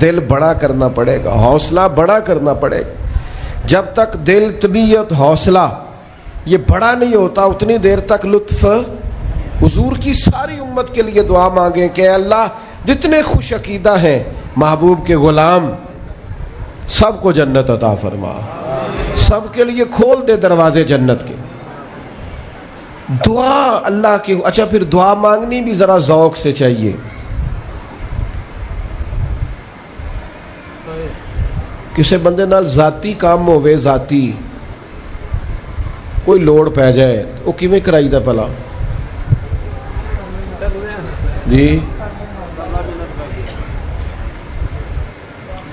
دل بڑا کرنا پڑے گا، حوصلہ بڑا کرنا پڑے گا۔ جب تک دل، طبیعت، حوصلہ یہ بڑا نہیں ہوتا اتنی دیر تک لطف۔ حضور کی ساری امت کے لیے دعا مانگیں کہ اے اللہ جتنے خوش عقیدہ ہیں محبوب کے غلام سب کو جنت عطا فرما، سب کے لیے کھول دے دروازے جنت کے۔ دعا اللہ کی۔ اچھا پھر دعا مانگنی بھی ذرا ذوق سے چاہیے۔ کسی بندے نال ذاتی کام ہوئے، ذاتی کوئی لوڑ پہ جائے وہ کیویں کرائی دا پلا جی؟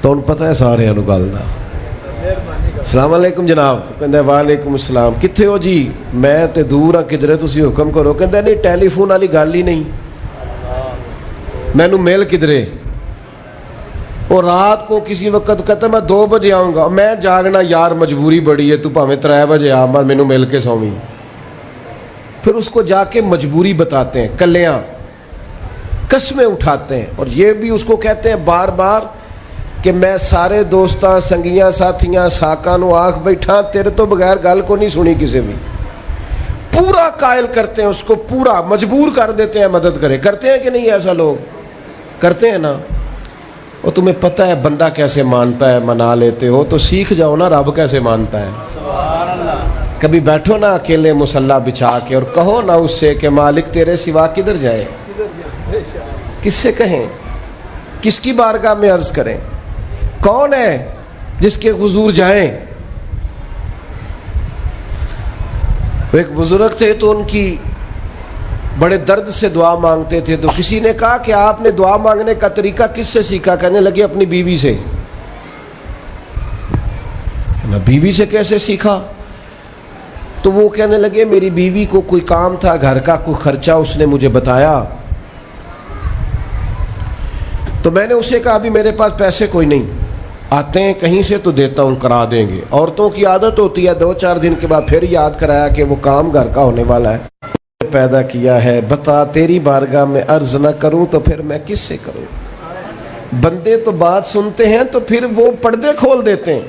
تو ان پتہ ہے سارے انو گل دا۔ السلام علیکم جناب، کہندا وعلیکم السلام، کتھے ہو جی؟ میں تے دور ہاں، کدھر تسی حکم کرو۔ کہندا نہیں ٹیلی فون والی گل ہی نہیں، مینو مل کدھرے؟ اور رات کو کسی وقت کہتا میں 2 بجے آؤں گا، میں جاگنا یار مجبوری بڑی ہے، تو پاویں 3 بجے آ مر مینو مل کے سویں۔ پھر اس کو جا کے مجبوری بتاتے ہیں، کلیاں قسمیں اٹھاتے ہیں، اور یہ بھی اس کو کہتے ہیں بار بار کہ میں سارے دوستاں سنگیاں ساتھیاں ساکاں نو آکھ بیٹھا تیرے تو بغیر گل کو نہیں سنی کسی بھی۔ پورا قائل کرتے ہیں اس کو، پورا مجبور کر دیتے ہیں مدد کرے۔ کرتے ہیں کہ نہیں ایسا؟ لوگ کرتے ہیں نا۔ اور تمہیں پتہ ہے بندہ کیسے مانتا ہے، منا لیتے ہو تو سیکھ جاؤ نا رب کیسے مانتا ہے۔ کبھی بیٹھو نا اکیلے مصلی بچھا کے اور کہو نا اس سے کہ مالک تیرے سوا کدھر جائے؟ کس سے کہیں؟ کس کی بارگاہ میں عرض کریں؟ کون ہے جس کے حضور جائیں؟ ایک بزرگ تھے تو ان کی بڑے درد سے دعا مانگتے تھے، تو کسی نے کہا کہ آپ نے دعا مانگنے کا طریقہ کس سے سیکھا؟ کہنے لگے اپنی بیوی سے۔ بیوی سے کیسے سیکھا؟ تو وہ کہنے لگے میری بیوی کو کوئی کام تھا گھر کا، کوئی خرچہ اس نے مجھے بتایا، تو میں نے اسے کہا ابھی میرے پاس پیسے کوئی نہیں، آتے ہیں کہیں سے تو دیتا ہوں، کرا دیں گے۔ عورتوں کی عادت ہوتی ہے 2-4 دن کے بعد پھر یاد کرایا کہ وہ کام گھر کا ہونے والا ہے، پیدا کیا ہے، بتا تیری بارگاہ میں عرض نہ کروں تو پھر میں کس سے کروں؟ بندے تو بات سنتے ہیں تو پھر وہ پردے کھول دیتے ہیں،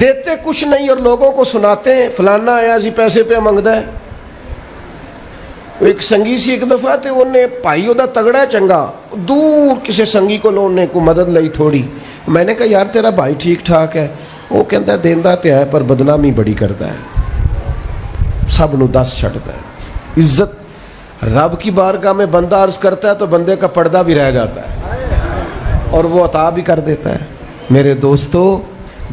دیتے کچھ نہیں اور لوگوں کو سناتے ہیں فلانا آیا جی پیسے پہ منگدا ہے۔ ایک سنگی سی ایک دفعہ تے انہیں بھائی دا تگڑا ہے چنگا، دور کسی سنگی کو لونے کو مدد لئی تھوڑی، میں نے کہا یار تیرا بھائی ٹھیک ٹھاک ہے؟ وہ کہتا ہے دیندا تے ہے پر بدنامی بڑی کرتا ہے، سب نو دس چھڑتا ہے۔ عزت رب کی بارگاہ میں بندہ عرض کرتا ہے تو بندے کا پردہ بھی رہ جاتا ہے اور وہ عطا بھی کر دیتا ہے۔ میرے دوستو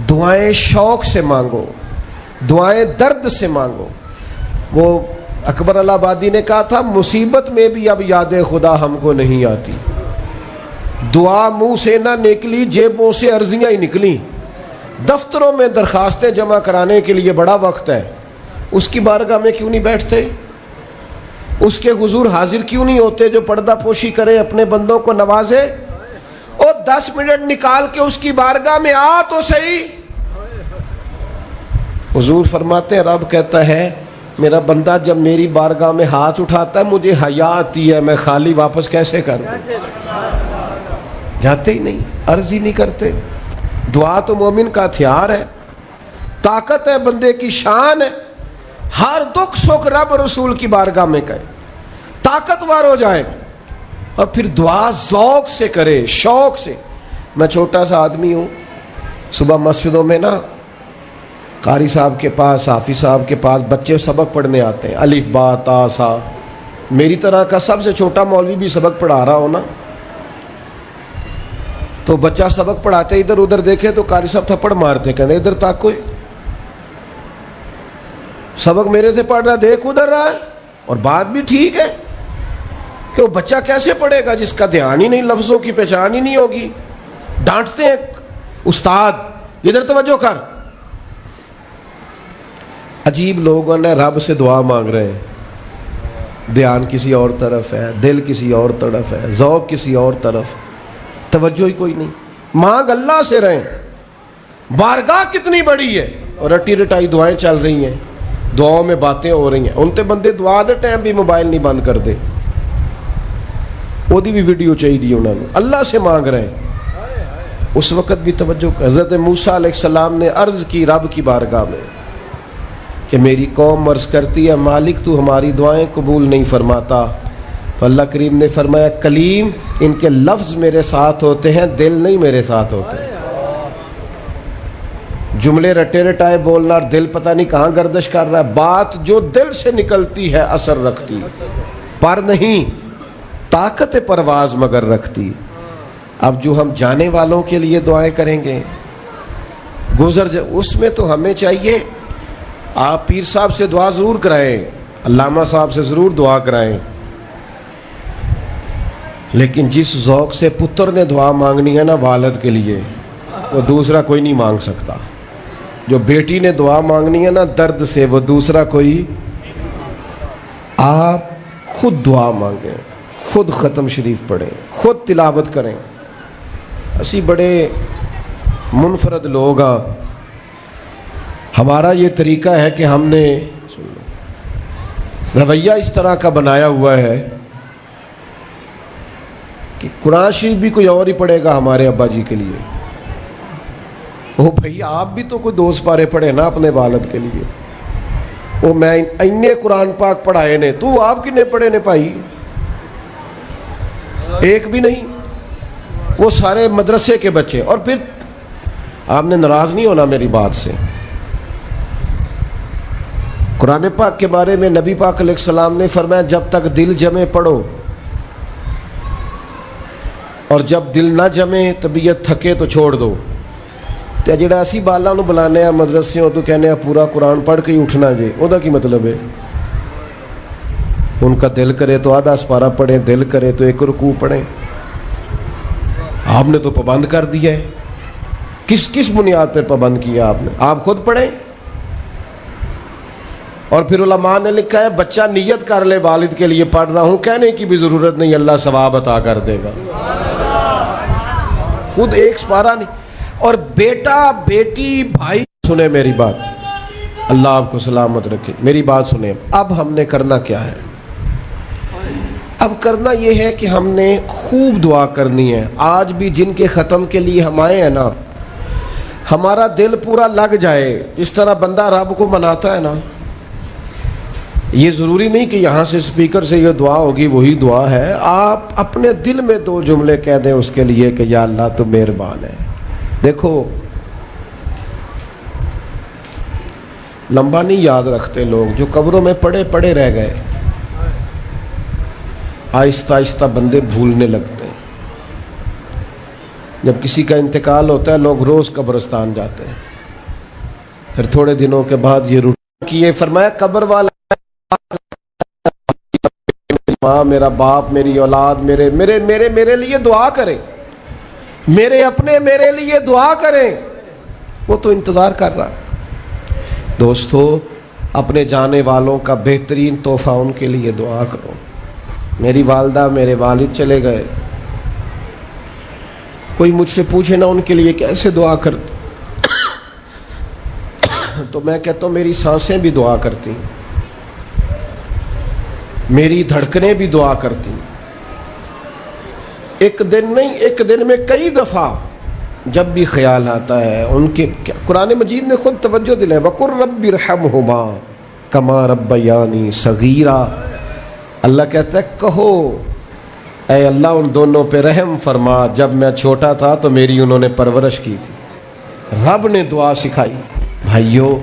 دعائیں شوق سے مانگو، دعائیں درد سے مانگو۔ وہ اکبر اللہ آبادی نے کہا تھا مصیبت میں بھی اب یاد خدا ہم کو نہیں آتی، دعا منہ سے نہ نکلی جیبوں سے عرضیاں ہی نکلی، دفتروں میں درخواستیں جمع کرانے کے لیے بڑا وقت ہے، اس کی بارگاہ میں کیوں نہیں بیٹھتے؟ اس کے حضور حاضر کیوں نہیں ہوتے جو پردہ پوشی کرے، اپنے بندوں کو نوازے؟ اور 10 منٹ نکال کے اس کی بارگاہ میں آ تو صحیح۔ حضور فرماتے ہیں رب کہتا ہے میرا بندہ جب میری بارگاہ میں ہاتھ اٹھاتا ہے مجھے حیا آتی ہے، میں خالی واپس کیسے کروں؟ جاتے ہی نہیں، عرض ہی نہیں کرتے۔ دعا تو مومن کا ہتھیار ہے، طاقت ہے بندے کی، شان ہے، ہر دکھ سکھ رب رسول کی بارگاہ میں کہے، طاقتور ہو جائے گا۔ اور پھر دعا ذوق سے کرے، شوق سے۔ میں چھوٹا سا آدمی ہوں، صبح مسجدوں میں نا قاری صاحب کے پاس، حافظ صاحب کے پاس بچے سبق پڑھنے آتے ہیں، الف با تا سا۔ میری طرح کا سب سے چھوٹا مولوی بھی سبق پڑھا رہا ہو نا، تو بچہ سبق پڑھاتے ادھر ادھر دیکھے تو قاری صاحب تھپڑ مارتے، کہتے ادھر تک کوئی سبق میرے سے پڑھ رہا، دیکھ ادھر رہا ہے۔ اور بات بھی ٹھیک ہے کہ وہ بچہ کیسے پڑھے گا جس کا دھیان ہی نہیں، لفظوں کی پہچان ہی نہیں ہوگی۔ ڈانٹتے ہیں استاد ادھر توجہ کر۔ عجیب لوگوں نے رب سے دعا مانگ رہے ہیں، دھیان کسی اور طرف ہے، دل کسی اور طرف ہے، ذوق کسی اور طرف، توجہ ہی کوئی نہیں۔ مانگ اللہ سے رہیں، بارگاہ کتنی بڑی ہے، اور رٹی رٹائی دعائیں چل رہی ہیں، دعاؤں میں باتیں ہو رہی ہیں۔ ان تے بندے دعا دے ٹائم بھی موبائل نہیں بند کر دے، وہ بھی ویڈیو چاہیے انہوں نے, اللہ سے مانگ رہے ہیں. اس وقت بھی توجہ, حضرت موسیٰ علیہ السلام نے عرض کی رب کی بارگاہ میں کہ میری قوم عرض کرتی ہے مالک تو ہماری دعائیں قبول نہیں فرماتا. تو اللہ کریم نے فرمایا کلیم, ان کے لفظ میرے ساتھ ہوتے ہیں, دل نہیں میرے ساتھ ہوتے. جملے رٹے رٹائے بولنا اور دل پتہ نہیں کہاں گردش کر رہا ہے. بات جو دل سے نکلتی ہے اثر رکھتی, پر نہیں طاقت پرواز مگر رکھتی. اب جو ہم جانے والوں کے لیے دعائیں کریں گے اس میں تو ہمیں چاہیے آپ پیر صاحب سے دعا ضرور کرائیں, علامہ صاحب سے ضرور دعا کرائیں, لیکن جس ذوق سے پتر نے دعا مانگنی ہے نا والد کے لیے, وہ دوسرا کوئی نہیں مانگ سکتا. جو بیٹی نے دعا مانگنی ہے نا درد سے, وہ دوسرا کوئی. آپ خود دعا مانگیں, خود ختم شریف پڑھیں, خود تلاوت کریں. اسی بڑے منفرد لوگ ہاں, ہمارا یہ طریقہ ہے کہ ہم نے رویہ اس طرح کا بنایا ہوا ہے کہ قرآن شریف بھی کوئی اور ہی پڑھے گا ہمارے ابا جی کے لیے. او بھائی آپ بھی تو کوئی 2 پارے پڑھے نا اپنے والد کے لیے. او میں اینے قرآن پاک پڑھائے نے, تو آپ کنے پڑھے نے بھائی؟ ایک بھی نہیں. وہ سارے مدرسے کے بچے. اور پھر آپ نے ناراض نہیں ہونا میری بات سے, قرآن پاک کے بارے میں نبی پاک علیہ السلام نے فرمایا جب تک دل جمے پڑھو, اور جب دل نہ جمے طبیعت تھکے تو چھوڑ دو. تے جڑا اسی بالاں نو بلانے مدرسے تو کہنے پورا قرآن پڑھ کے ہی اٹھنا جے, وہ کی مطلب ہے؟ ان کا دل کرے تو آدھا سپارہ پڑھیں, دل کرے تو 1 رکوع پڑھیں. آپ نے تو پابند کر دیا ہے. کس بنیاد پہ پابند کیا آپ نے؟ آپ خود پڑھیں. اور پھر علماء نے لکھا ہے بچہ نیت کر لے والد کے لیے پڑھ رہا ہوں, کہنے کی بھی ضرورت نہیں, اللہ ثواب عطا کر دے گا. خود 1 سپارہ نہیں. اور بیٹا بیٹی بھائی سنیں میری بات, اللہ آپ کو سلامت رکھے, میری بات سنیں. اب ہم نے کرنا کیا ہے؟ اب کرنا یہ ہے کہ ہم نے خوب دعا کرنی ہے. آج بھی جن کے ختم کے لیے ہم آئے ہیں نا, ہمارا دل پورا لگ جائے. اس طرح بندہ رب کو مناتا ہے نا, یہ ضروری نہیں کہ یہاں سے سپیکر سے یہ دعا ہوگی وہی دعا ہے. آپ اپنے دل میں 2 جملے کہہ دیں اس کے لیے کہ یا اللہ تو مہربان ہے. دیکھو لمبا نہیں یاد رکھتے لوگ, جو قبروں میں پڑے رہ گئے. آہستہ آہستہ بندے بھولنے لگتے ہیں. جب کسی کا انتقال ہوتا ہے لوگ روز قبرستان جاتے ہیں, پھر تھوڑے دنوں کے بعد یہ روٹین کیے. فرمایا قبر والا ماں, میرا باپ, میری اولاد, میرے لیے دعا کریں, میرے اپنے میرے لیے دعا کریں. وہ تو انتظار کر رہا. دوستو اپنے جانے والوں کا بہترین تحفہ ان کے لیے دعا کرو. میری والدہ میرے والد چلے گئے, کوئی مجھ سے پوچھے نا ان کے لیے کیسے دعا کرتے, تو میں کہتا ہوں میری سانسیں بھی دعا کرتی, میری دھڑکنیں بھی دعا کرتی. ایک دن نہیں, ایک دن میں کئی دفعہ جب بھی خیال آتا ہے ان کے. قرآن مجید نے خود توجہ دلائی, وَقُلْ رَبِّ ارْحَمْهُمَا كَمَا رَبَّيَانِي صَغِيرًا. اللہ کہتا ہے کہو اے اللہ ان دونوں پہ رحم فرما, جب میں چھوٹا تھا تو میری انہوں نے پرورش کی تھی. رب نے دعا سکھائی. بھائیو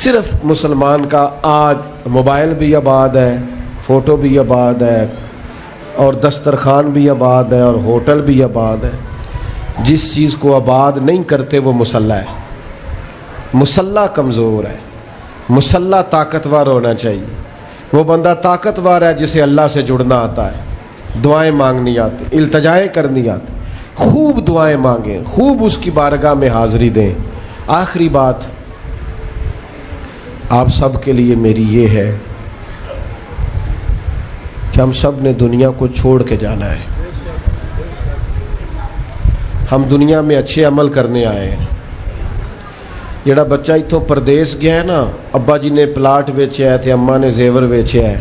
صرف مسلمان کا آج موبائل بھی آباد ہے, فوٹو بھی آباد ہے, اور دسترخوان بھی آباد ہے, اور ہوٹل بھی آباد ہے. جس چیز کو آباد نہیں کرتے وہ مسلح ہے. مسلح کمزور ہے, مسلح طاقتور ہونا چاہیے. وہ بندہ طاقتور ہے جسے اللہ سے جڑنا آتا ہے, دعائیں مانگنی آتی, التجائیں کرنی آتی. خوب دعائیں مانگیں, خوب اس کی بارگاہ میں حاضری دیں. آخری بات آپ سب کے لیے میری یہ ہے کہ ہم سب نے دنیا کو چھوڑ کے جانا ہے. ہم دنیا میں اچھے عمل کرنے آئے ہیں. جڑا بچہ اتوں پردیس گیا ہے نا, ابا جی نے پلاٹ ویچیا ہے تے اماں نے زیور ویچیا ہے,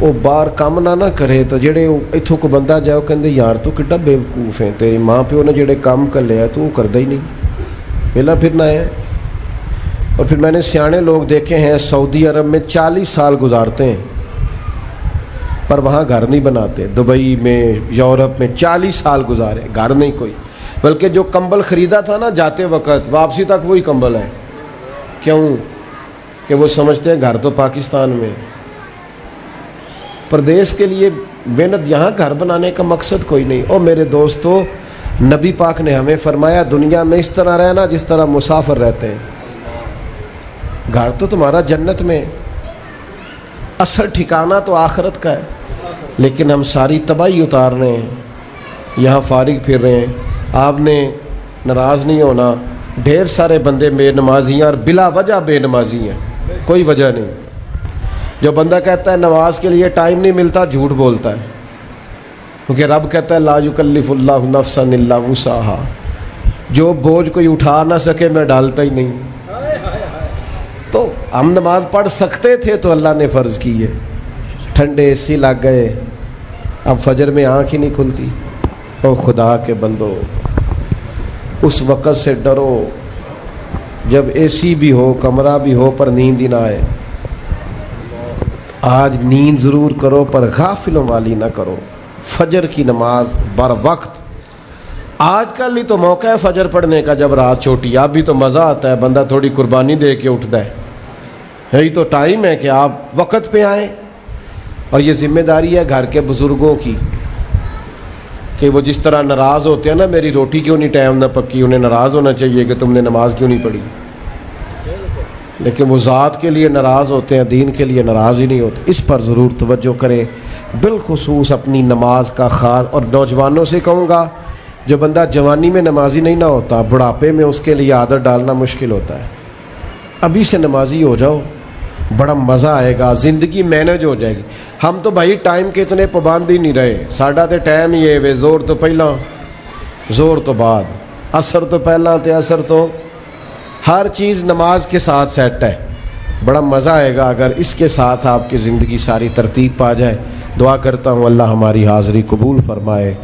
وہ باہر کام نہ کرے تو جڑے اتوں کو بندہ جائے وہ کہتے یار تو کڈا بیوقوف ہے، تیری ماں پیو نے جڑے کام کر لیا تو وہ کرتا ہی نہیں، پہلا پھرنا ہے۔ اور پھر میں نے سیانے لوگ دیکھے ہیں سعودی عرب میں 40 سال گزارتے ہیں پر وہاں گھر نہیں بناتے، دبئی میں یورپ میں 40 سال گزارے، گھر نہیں کوئی، بلکہ جو کمبل خریدا تھا نا جاتے وقت واپسی تک وہی کمبل ہے۔ کیوں؟ کہ وہ سمجھتے ہیں گھر تو پاکستان میں، پردیس کے لیے محنت، یہاں گھر بنانے کا مقصد کوئی نہیں۔ اور میرے دوستو، نبی پاک نے ہمیں فرمایا دنیا میں اس طرح رہنا جس طرح مسافر رہتے ہیں، گھر تو تمہارا جنت میں، اصل ٹھکانہ تو آخرت کا ہے، لیکن ہم ساری تباہی اتار رہے ہیں، یہاں فارغ پھر رہے ہیں۔ آپ نے ناراض نہیں ہونا، ڈھیر سارے بندے بے نمازی ہیں اور بلا وجہ بے نمازی ہیں، کوئی وجہ نہیں۔ جو بندہ کہتا ہے نماز کے لیے ٹائم نہیں ملتا، جھوٹ بولتا ہے، کیونکہ رب کہتا ہے لا یکلف اللہ نفسا الا وسعها، جو بوجھ کوئی اٹھا نہ سکے میں ڈالتا ہی نہیں۔ تو ہم نماز پڑھ سکتے تھے تو اللہ نے فرض کی ہے، ٹھنڈے اے سی لگ گئے، اب فجر میں آنکھ ہی نہیں کھلتی۔ او خدا کے بندو، اس وقت سے ڈرو جب اے سی بھی ہو، کمرہ بھی ہو، پر نیند ہی نہ آئے۔ آج نیند ضرور کرو پر غافلوں والی نہ کرو، فجر کی نماز بر وقت۔ آج کل ہی تو موقع ہے فجر پڑھنے کا جب رات چھوٹی، اب بھی تو مزہ آتا ہے، بندہ تھوڑی قربانی دے کے اٹھتا ہے، یہی تو ٹائم ہے کہ آپ وقت پہ آئیں۔ اور یہ ذمہ داری ہے گھر کے بزرگوں کی کہ وہ جس طرح ناراض ہوتے ہیں نا میری روٹی کیوں نہیں ٹائم نہ پکی، انہیں ناراض ہونا چاہیے کہ تم نے نماز کیوں نہیں پڑھی، لیکن وہ ذات کے لیے ناراض ہوتے ہیں، دین کے لیے ناراض ہی نہیں ہوتے۔ اس پر ضرور توجہ کریں، بالخصوص اپنی نماز کا خاص۔ اور نوجوانوں سے کہوں گا، جو بندہ جوانی میں نمازی نہیں نہ ہوتا، بڑھاپے میں اس کے لیے عادت ڈالنا مشکل ہوتا ہے۔ ابھی سے نمازی ہو جاؤ، بڑا مزہ آئے گا، زندگی مینج ہو جائے گی۔ ہم تو بھائی ٹائم کے اتنے پابند ہی نہیں رہے، ساڈا تو ٹائم ہی ہے وے، زور تو پہلا زور تو بعد، اثر تو پہلا تے اثر تو، ہر چیز نماز کے ساتھ سیٹ ہے۔ بڑا مزہ آئے گا اگر اس کے ساتھ آپ کی زندگی ساری ترتیب پا جائے۔ دعا کرتا ہوں اللہ ہماری حاضری قبول فرمائے۔